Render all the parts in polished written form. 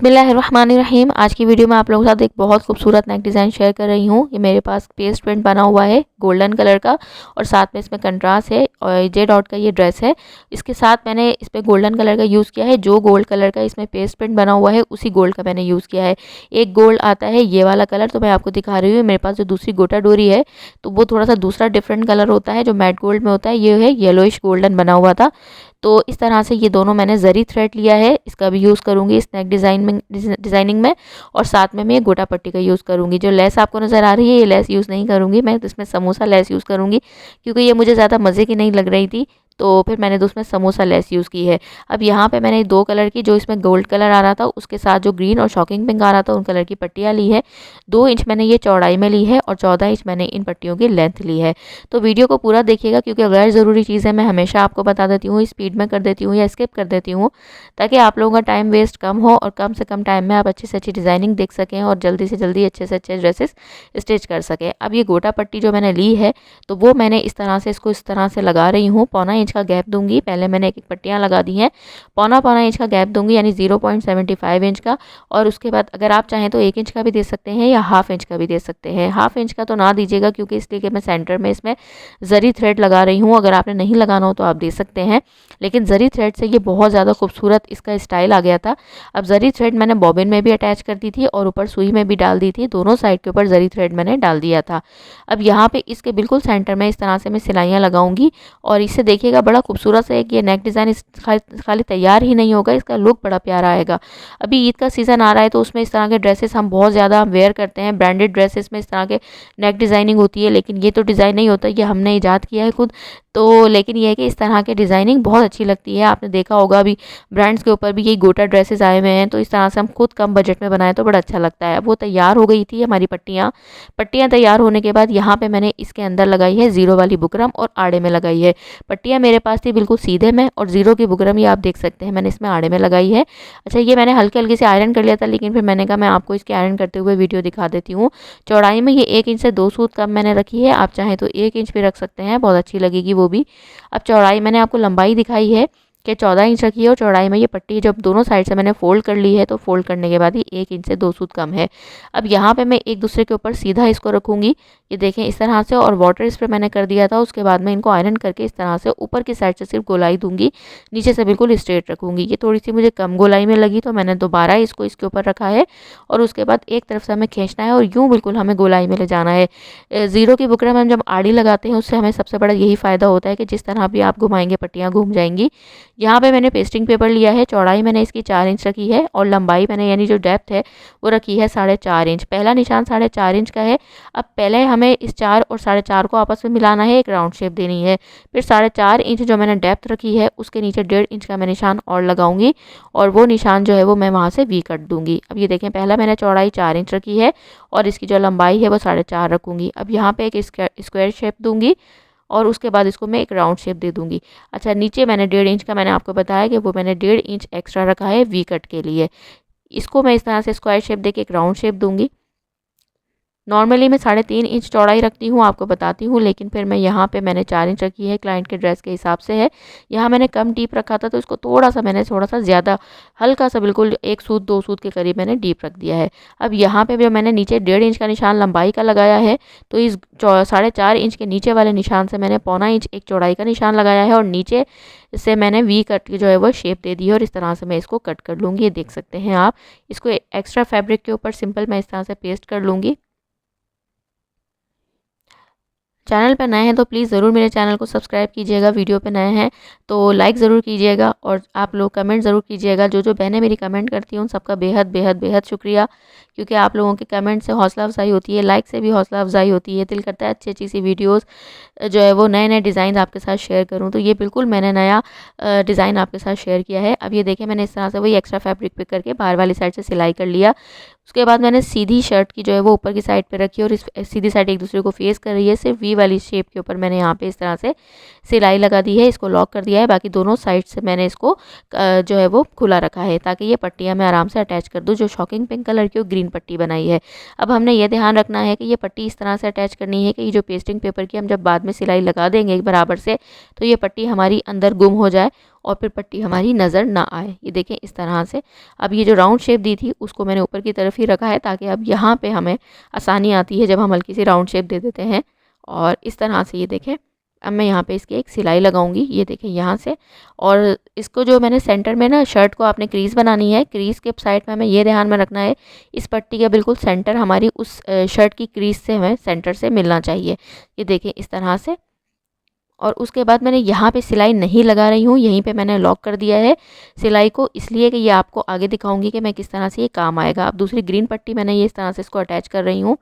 बिस्मिल्लाहिर्रहमानिर्रहीम। आज की वीडियो में आप लोगों के साथ एक बहुत खूबसूरत नेक डिज़ाइन शेयर कर रही हूँ। ये मेरे पास पेस्ट प्रिंट बना हुआ है गोल्डन कलर का और साथ में इसमें कंट्रास्ट है और जे डॉट का ये ड्रेस है। इसके साथ मैंने इस पर गोल्डन कलर का यूज़ किया है। जो गोल्ड कलर का इसमें पेस्ट प्रिंट बना हुआ है उसी गोल्ड का मैंने यूज़ किया है। एक गोल्ड आता है ये वाला कलर, तो मैं आपको दिखा रही हूँ। मेरे पास जो दूसरी गोटा डोरी है तो वो थोड़ा सा दूसरा डिफरेंट कलर होता है जो मैट गोल्ड में होता है। ये है येलोइश गोल्डन बना हुआ था। तो इस तरह से ये दोनों मैंने जरी थ्रेड लिया है, इसका भी यूज़ करूँगी इस नेक डिज़ाइनिंग में। और साथ में मैं ये गोटा पट्टी का यूज़ करूँगी। जो लेस आपको नज़र आ रही है ये लेस यूज़ नहीं करूँगी मैं, इसमें समोसा लेस यूज़ करूँगी क्योंकि ये मुझे ज़्यादा मज़े की नहीं लग रही थी, तो फिर मैंने तो उसमें समोसा लेस यूज़ की है। अब यहाँ पे मैंने दो कलर की, जो इसमें गोल्ड कलर आ रहा था उसके साथ जो ग्रीन और शॉकिंग पिंक आ रहा था, उन कलर की पट्टियाँ ली है। 2 इंच मैंने ये चौड़ाई में ली है और 14 इंच मैंने इन पट्टियों की लेंथ ली है। तो वीडियो को पूरा देखिएगा क्योंकि गैर ज़रूरी चीज़ें मैं हमेशा आपको बता देती हूँ, स्पीड में कर देती हूँ या स्किप कर देती हूँ, ताकि आप लोगों का टाइम वेस्ट कम हो और कम से कम टाइम में आप अच्छी से अच्छी डिज़ाइनिंग देख सकें और जल्दी से जल्दी अच्छे से अच्छे ड्रेसेस स्टिच कर सकें। अब ये गोटा पट्टी जो मैंने ली है तो वो मैंने इस तरह से इसको इस तरह से लगा रही हूँ। पौना इंच का गैप दूंगी। पहले मैंने एक पट्टियाँ लगा दी हैं, पौना इंच का गैप दूंगी यानी 0.75 इंच का। और उसके बाद अगर आप चाहें तो 1 इंच का भी दे सकते हैं या हाफ इंच का भी दे सकते हैं। हाफ इंच का तो ना दीजिएगा क्योंकि इसलिए कि मैं सेंटर में इसमें जरी थ्रेड लगा रही हूँ। अगर आपने नहीं लगाना हो तो आप दे सकते हैं, लेकिन जरी थ्रेड से ये बहुत ज़्यादा खूबसूरत इसका स्टाइल आ गया था। अब जरी थ्रेड मैंने बॉबिन में भी अटैच कर दी थी और ऊपर सुई में भी डाल दी थी। दोनों साइड के ऊपर जरी थ्रेड मैंने डाल दिया था। अब यहाँ पे इसके बिल्कुल सेंटर में इस तरह से मैं सिलाइयाँ लगाऊंगी और इससे देखिएगा बड़ा खूबसूरत सा एक ये नेक डिज़ाइन खाली तैयार ही नहीं होगा, इसका लुक बड़ा प्यारा आएगा। अभी ईद का सीज़न आ रहा है तो उसमें इस तरह के ड्रेसेस हम बहुत ज़्यादा वेयर करते हैं। ब्रांडेड ड्रेसेस में इस तरह के नेक डिज़ाइनिंग होती है, लेकिन ये तो डिज़ाइन नहीं होता, ये हमने ईजाद किया है खुद। तो लेकिन ये है कि इस तरह के डिज़ाइनिंग बहुत अच्छी लगती है। आपने देखा होगा अभी ब्रांड्स के ऊपर भी यही गोटा ड्रेसेस आए हुए हैं, तो इस तरह से हम खुद कम बजट में बनाए तो बड़ा अच्छा लगता है। वो तैयार हो गई थी हमारी पट्टियाँ तैयार होने के बाद यहाँ पे मैंने इसके अंदर लगाई है ज़ीरो वाली बुकरम और आड़े में लगाई है। पट्टियाँ मेरे पास थी बिल्कुल सीधे में और ज़ीरो की बुकरम ये आप देख सकते हैं मैंने इसमें आड़े में लगाई है। अच्छा, ये मैंने हल्के हल्के से आयरन कर लिया था, लेकिन फिर मैंने कहा मैं आपको इसके आयरन करते हुए वीडियो दिखा देती हूँ। चौड़ाई में ये 1 इंच से 2 सूत कम मैंने रखी है, आप चाहें तो 1 इंच भी रख सकते हैं, बहुत अच्छी लगेगी वो भी। अब चौड़ाई मैंने आपको लंबाई दिखाई है कि 14 इंच रखी है और चौड़ाई में ये पट्टी जब दोनों साइड से मैंने फोल्ड कर ली है तो फोल्ड करने के बाद ये 1 इंच से 2 सूत कम है। अब यहाँ पे मैं एक दूसरे के ऊपर सीधा इसको रखूँगी, ये देखें इस तरह से, और वाटर स्प्रे मैंने कर दिया था। उसके बाद मैं इनको आयरन करके इस तरह से ऊपर की साइड से सिर्फ गोलाई दूंगी, नीचे से बिल्कुल स्ट्रेट रखूँगी। ये थोड़ी सी मुझे कम गोलाई में लगी तो मैंने दोबारा इसको इसके ऊपर रखा है और उसके बाद एक तरफ से हमें खींचना है और यूँ बिल्कुल हमें गोलाई में ले जाना है। ज़ीरो की बुकरम हम जब आड़ी लगाते हैं उससे हमें सबसे बड़ा यही फ़ायदा होता है कि जिस तरह भी आप घुमाएंगे पट्टियाँ घूम जाएंगी। यहाँ पे मैंने पेस्टिंग पेपर लिया है, चौड़ाई मैंने इसकी 4 इंच रखी है और लंबाई मैंने यानी जो डेप्थ है वो रखी है 4.5 इंच। पहला निशान 4.5 इंच का है। अब पहले हमें इस 4 और 4.5 को आपस में मिलाना है, एक राउंड शेप देनी है। फिर 4.5 इंच जो मैंने डेप्थ रखी है उसके नीचे 1.5 इंच का मैं निशान और लगाऊंगी और वो निशान जो है वो मैं वहाँ से वी कट दूंगी। अब ये देखें पहला मैंने चौड़ाई 4 इंच रखी है और इसकी जो लंबाई है वो 4.5 रखूँगी। अब यहाँ पे एक स्क्वायर शेप दूंगी और उसके बाद इसको मैं एक राउंड शेप दे दूंगी। अच्छा, नीचे मैंने 1.5 इंच का मैंने आपको बताया कि वो मैंने 1.5 इंच एक्स्ट्रा रखा है वी कट के लिए। इसको मैं इस तरह से स्क्वायर शेप देके एक राउंड शेप दूंगी। नॉर्मली मैं 3.5 इंच चौड़ाई रखती हूँ, आपको बताती हूँ, लेकिन फिर मैं यहाँ पे मैंने 4 इंच रखी है, क्लाइंट के ड्रेस के हिसाब से है। यहाँ मैंने कम डीप रखा था तो इसको थोड़ा सा ज़्यादा हल्का सा बिल्कुल 1 सूत 2 सूत के करीब मैंने डीप रख दिया है। अब यहाँ पे जो मैंने नीचे 1.5 इंच का निशान लंबाई का लगाया है तो इस 4.5 इंच के नीचे वाले निशान से मैंने पौना इंच एक चौड़ाई का निशान लगाया है और नीचे से मैंने वी कट जो है वो शेप दे दी है और इस तरह से मैं इसको कट कर लूँगी। ये देख सकते हैं आप। इसको एक्स्ट्रा फैब्रिक के ऊपर सिंपल मैं इस तरह से पेस्ट कर लूँगी। चैनल पर नए हैं तो प्लीज़ ज़रूर मेरे चैनल को सब्सक्राइब कीजिएगा। वीडियो पे नए हैं तो लाइक ज़रूर कीजिएगा और आप लोग कमेंट ज़रूर कीजिएगा। जो बहनें मेरी कमेंट करती हैं उन सबका बेहद बेहद बेहद शुक्रिया, क्योंकि आप लोगों के कमेंट से हौसला अफजाई होती है, लाइक से भी हौसला अफजाई होती है। दिल करता है अच्छी अच्छी सी वीडियोज़ जो है वो नए नए डिज़ाइन आपके साथ शेयर करूँ। तो ये बिल्कुल मैंने नया डिज़ाइन आपके साथ शेयर किया है। अब ये देखें मैंने इस तरह से वही एक्स्ट्रा फैब्रिक पे करके बाहर वाली साइड से सिलाई कर लिया। उसके बाद मैंने सीधी शर्ट की जो है वो ऊपर की साइड पे रखी और इस सीधी साइड एक दूसरे को फेस कर रही है। सिर्फ वी वाली शेप के ऊपर मैंने यहाँ पे इस तरह से सिलाई लगा दी है, इसको लॉक कर दिया है। बाकी दोनों साइड से मैंने इसको जो है वो खुला रखा है ताकि ये पट्टियाँ मैं आराम से अटैच कर दूँ। जो शॉकिंग पिंक कलर की ग्रीन पट्टी बनाई है, अब हमने ये ध्यान रखना है कि ये पट्टी इस तरह से अटैच करनी है कि ये जो पेस्टिंग पेपर की हम जब बाद में सिलाई लगा देंगे एक बराबर से, तो ये पट्टी हमारी अंदर गुम हो जाए और फिर पट्टी हमारी नज़र ना आए। ये देखें इस तरह से। अब ये जो राउंड शेप दी थी उसको मैंने ऊपर की तरफ ही रखा है ताकि अब यहाँ पे हमें आसानी आती है जब हम हल्की सी राउंड शेप दे देते हैं। और इस तरह से ये देखें, अब मैं यहाँ पे इसकी एक सिलाई लगाऊंगी, ये देखें यहाँ से। और इसको जो मैंने सेंटर में ना, शर्ट को आपने क्रीज़ बनानी है, क्रीज़ के साइड में हमें ये ध्यान में रखना है इस पट्टी का बिल्कुल सेंटर हमारी उस शर्ट की क्रीज़ से हमें सेंटर से मिलना चाहिए। ये देखें इस तरह से। और उसके बाद मैंने यहाँ पे सिलाई नहीं लगा रही हूँ, यहीं पे मैंने लॉक कर दिया है सिलाई को, इसलिए कि ये आपको आगे दिखाऊंगी कि मैं किस तरह से ये काम आएगा। अब दूसरी ग्रीन पट्टी मैंने ये इस तरह से इसको अटैच कर रही हूँ।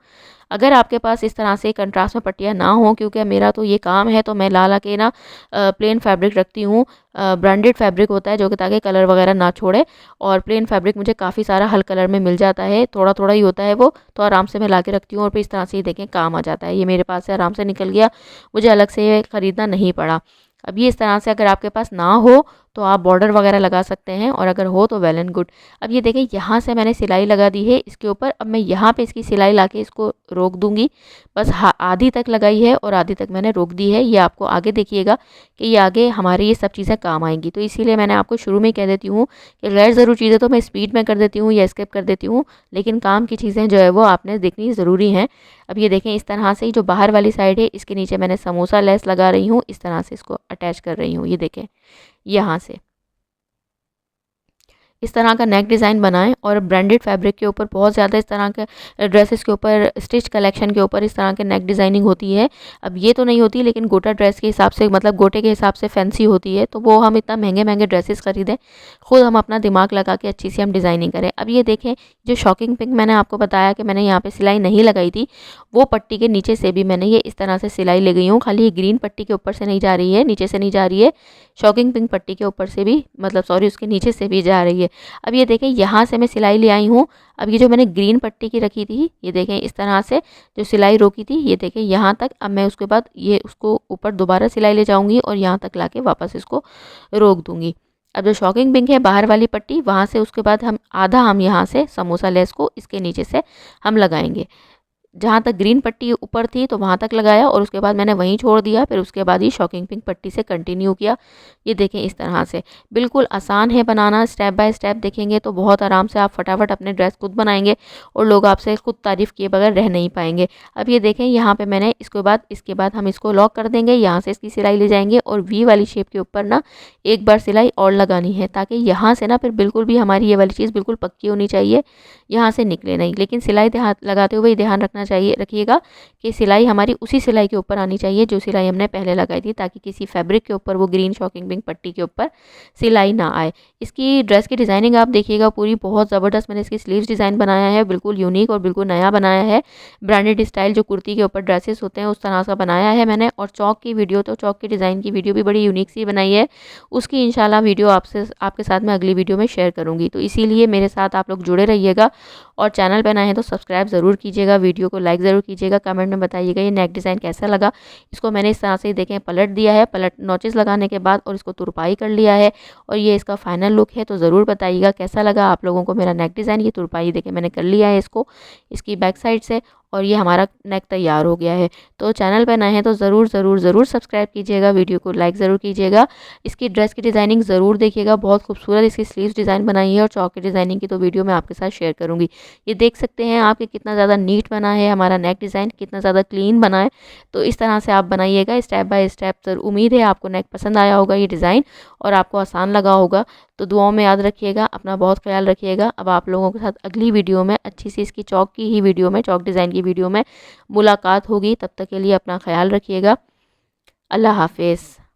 अगर आपके पास इस तरह से कंट्रास्ट में पट्टियाँ ना हो, क्योंकि मेरा तो ये काम है तो मैं ला ला के ना प्लेन फैब्रिक रखती हूँ, ब्रांडेड फैब्रिक होता है जो कि ताकि कलर वगैरह ना छोड़े। और प्लेन फैब्रिक मुझे काफ़ी सारा हल कलर में मिल जाता है, थोड़ा थोड़ा ही होता है वो, तो आराम से मैं ला के रखती हूँ और फिर इस तरह से ही देखें काम आ जाता है। ये मेरे पास से आराम से निकल गया, मुझे अलग से ख़रीदना नहीं पड़ा। अब ये इस तरह से अगर आपके पास ना हो तो आप बॉर्डर वगैरह लगा सकते हैं, और अगर हो तो वेल एंड गुड। अब ये देखें यहाँ से मैंने सिलाई लगा दी है इसके ऊपर। अब मैं यहाँ पे इसकी सिलाई लाके इसको रोक दूंगी। बस आधी तक लगाई है और आधी तक मैंने रोक दी है। ये आपको आगे देखिएगा कि ये आगे हमारे ये सब चीज़ें काम आएंगी। तो इसीलिए मैंने आपको शुरू में ही कह देती हूँ कि गैर ज़रूरी चीज़ें तो मैं स्पीड में कर देती हूँ या स्किप कर देती हूँ, लेकिन काम की चीज़ें जो है वो आपने देखनी ज़रूरी हैं। अब ये देखें इस तरह से ही जो बाहर वाली साइड है इसके नीचे मैंने समोसा लेस लगा रही हूँ, इस तरह से इसको अटैच कर रही हूँ। ये देखें यहाँ से इस तरह का नेक डिज़ाइन बनाएं। और ब्रांडेड फैब्रिक के ऊपर बहुत ज़्यादा इस तरह के ड्रेसेस के ऊपर, स्टिच कलेक्शन के ऊपर इस तरह के नेक डिज़ाइनिंग होती है। अब ये तो नहीं होती, लेकिन गोटा ड्रेस के हिसाब से, मतलब गोटे के हिसाब से फैंसी होती है, तो वो हम इतना महंगे महंगे ड्रेसेस खरीदें, खुद हम अपना दिमाग लगा के अच्छी सी हम डिज़ाइनिंग करें। अब ये देखें जो शॉकिंग पिंक मैंने आपको बताया कि मैंने यहाँ पर सिलाई नहीं लगाई थी, वो पट्टी के नीचे से भी मैंने ये इस तरह से सिलाई ले गई हूँ। खाली ये ग्रीन पट्टी के ऊपर से नहीं जा रही है, नीचे से नहीं जा रही है, शॉकिंग पिंक पट्टी के ऊपर से भी, मतलब सॉरी उसके नीचे से भी जा रही है। अब ये देखें यहाँ से मैं सिलाई ले आई हूँ। अब ये जो मैंने ग्रीन पट्टी की रखी थी, ये देखें इस तरह से जो सिलाई रोकी थी, ये देखें यहाँ तक। अब मैं उसके बाद ये उसको ऊपर दोबारा सिलाई ले जाऊँगी और यहाँ तक लाके वापस इसको रोक दूँगी। अब जो शॉकिंग पिंक है बाहर वाली पट्टी, वहाँ से उसके बाद हम आधा हम यहाँ से समोसा लेस को इसके नीचे से हम लगाएंगे। जहाँ तक ग्रीन पट्टी ऊपर थी तो वहाँ तक लगाया और उसके बाद मैंने वहीं छोड़ दिया, फिर उसके बाद ही शॉकिंग पिंक पट्टी से कंटिन्यू किया। ये देखें इस तरह से बिल्कुल आसान है बनाना, स्टेप बाय स्टेप देखेंगे तो बहुत आराम से आप फटाफट अपने ड्रेस खुद बनाएंगे और लोग आपसे खुद तारीफ़ किए बगैर रह नहीं पाएंगे। अब ये देखें यहाँ पर मैंने इसके बाद हम इसको लॉक कर देंगे, यहाँ से इसकी सिलाई ले जाएंगे और वी वाली शेप के ऊपर ना एक बार सिलाई और लगानी है, ताकि यहाँ से ना फिर बिल्कुल भी हमारी ये वाली चीज़ बिल्कुल पक्की होनी चाहिए, यहाँ से निकले नहीं। लेकिन सिलाई लगाते हुए ध्यान रखिएगा कि सिलाई हमारी उसी सिलाई के ऊपर आनी चाहिए जो सिलाई हमने पहले लगाई थी, ताकि किसी फैब्रिक के ऊपर वो ग्रीन शॉकिंग पिंक पट्टी के ऊपर सिलाई ना आए। इसकी ड्रेस की डिज़ाइनिंग आप देखिएगा पूरी बहुत ज़बरदस्त मैंने इसकी स्लीव्स डिज़ाइन बनाया है, बिल्कुल यूनिक और बिल्कुल नया बनाया है। ब्रांडेड स्टाइल जो कुर्ती के ऊपर ड्रेसेस होते हैं उस तरह का बनाया है मैंने। और चौक की वीडियो, तो चौक की डिज़ाइन की वीडियो भी बड़ी यूनिक सी बनाई है, उसकी इंशाल्लाह वीडियो आपके साथ मैं अगली वीडियो में शेयर करूँगी। तो इसीलिए मेरे साथ आप लोग जुड़े रहिएगा और चैनल पर नए हैं तो सब्सक्राइब ज़रूर कीजिएगा, वीडियो को लाइक ज़रूर कीजिएगा, कमेंट में बताइएगा ये नेक डिज़ाइन कैसा लगा। इसको मैंने इस तरह से देखें पलट दिया है, पलट नॉचेस लगाने के बाद, और इसको तुरपाई कर लिया है और ये इसका फाइनल लुक है। तो ज़रूर बताइएगा कैसा लगा आप लोगों को मेरा नेक डिज़ाइन। ये तुरपाई देखें मैंने कर लिया है इसको इसकी बैक साइड से, और ये हमारा नेक तैयार हो गया है। तो चैनल पर नए हैं तो ज़रूर सब्सक्राइब कीजिएगा, वीडियो को लाइक ज़रूर कीजिएगा। इसकी ड्रेस की डिज़ाइनिंग ज़रूर देखिएगा, बहुत खूबसूरत इसकी स्लीव्स डिज़ाइन बनाई है और चौक की डिज़ाइनिंग की तो वीडियो मैं आपके साथ शेयर करूँगी। ये देख सकते हैं आप कि कितना ज़्यादा नीट बना है हमारा नेक डिज़ाइन, कितना ज़्यादा क्लीन बना है। तो इस तरह से आप बनाइएगा स्टेप बाय स्टेप। तो उम्मीद है आपको नेक पसंद आया होगा ये डिज़ाइन और आपको आसान लगा होगा। तो दुआओं में याद रखिएगा, अपना बहुत ख्याल रखिएगा। अब आप लोगों के साथ अगली वीडियो में अच्छी सी इसकी चौक की ही वीडियो में, चौक डिज़ाइन की वीडियो में मुलाकात होगी। तब तक के लिए अपना ख्याल रखिएगा। अल्लाह हाफिज़।